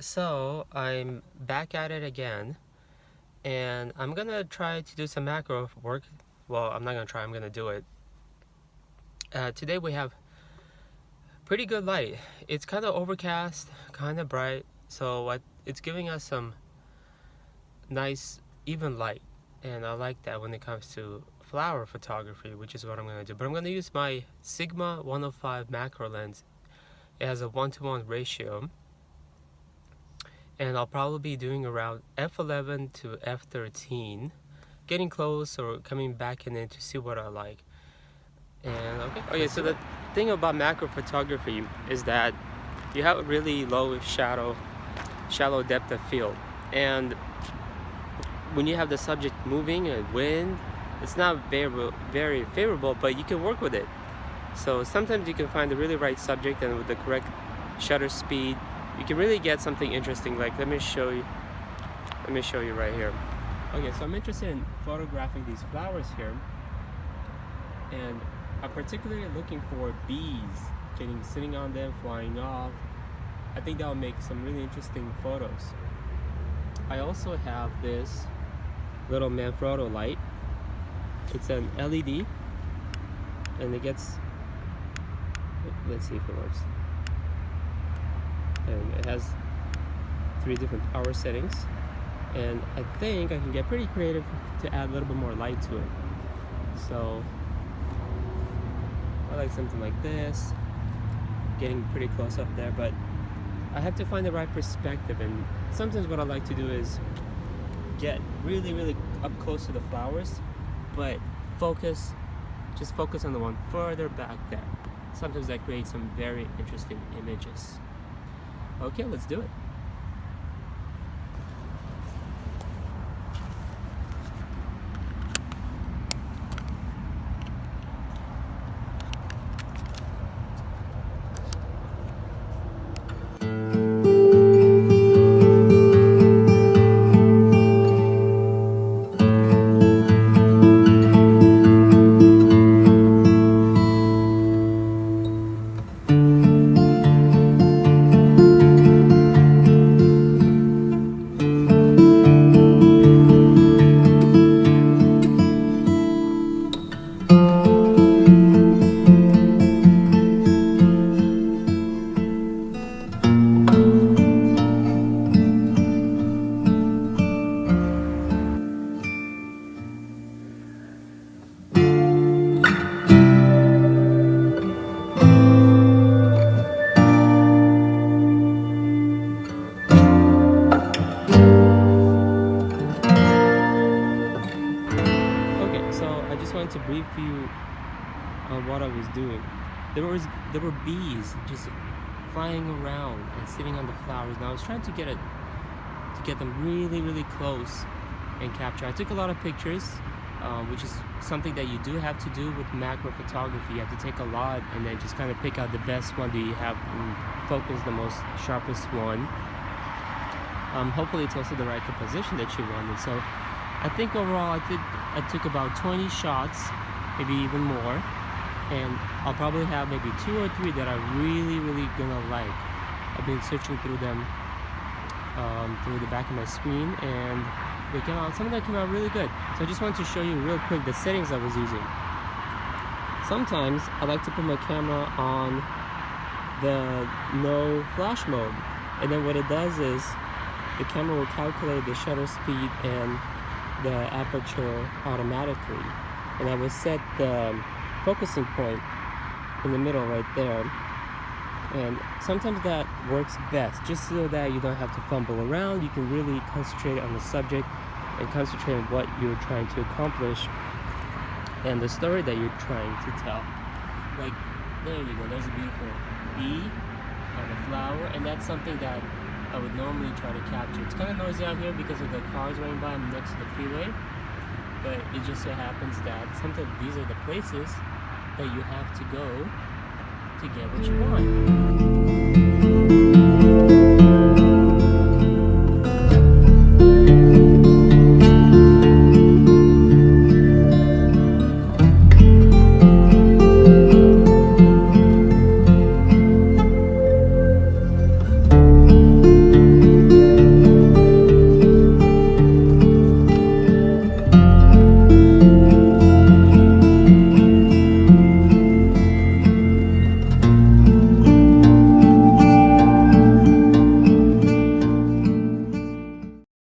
So I'm back at it again, and I'm gonna try to do some macro work. Well, I'm not gonna try, I'm gonna do it. Today we have pretty good light. It's kind of overcast, kind of bright, so it's giving us some nice even light, and I like that when it comes to flower photography, which is what I'm gonna do. But I'm gonna use my Sigma 105 macro lens. It has a 1:1 ratio, and I'll probably be doing around f11 to f13, getting close or coming back in to see what I like. And okay, so the thing about macro photography is that you have a really low shallow depth of field, and when you have the subject moving and wind, it's not very favorable, but you can work with it. So sometimes you can find the really right subject, and with the correct shutter speed, you can really get something interesting. Like, let me show you right here. Okay, so I'm interested in photographing these flowers here, and I'm particularly looking for bees sitting on them, flying off. I think that will make some really interesting photos. I also have this little Manfrotto light. It's an LED, and it gets, let's see if it works. And it has 3 different power settings, and I think I can get pretty creative to add a little bit more light to it. So I like something like this, getting pretty close up there, but I have to find the right perspective. And sometimes what I like to do is get really up close to the flowers, but just focus on the one further back there. Sometimes that creates some very interesting images. Okay, let's do it. I just wanted to brief you on what I was doing. There were bees just flying around and sitting on the flowers, and I was trying to get them really close and capture. I took a lot of pictures, which is something that you do have to do with macro photography. You have to take a lot and then just kind of pick out the best one that you have and focus the most sharpest one. Hopefully it's also the right composition that you wanted. So I think overall I took about 20 shots, maybe even more, and I'll probably have maybe 2 or 3 that I really gonna like. I've been searching through them through the back of my screen, and some of them came out really good. So I just wanted to show you real quick the settings I was using. Sometimes I like to put my camera on the no flash mode, and then what it does is the camera will calculate the shutter speed and the aperture automatically, and I will set the focusing point in the middle right there. And sometimes that works best, just so that you don't have to fumble around. You can really concentrate on the subject and concentrate on what you're trying to accomplish and the story that you're trying to tell. Like, there you go, there's a beautiful bee on a flower, and that's something that I would normally try to capture. It's kind of noisy out here because of the cars running by. I'm next to the freeway, but it just so happens that sometimes these are the places that you have to go to get what you want.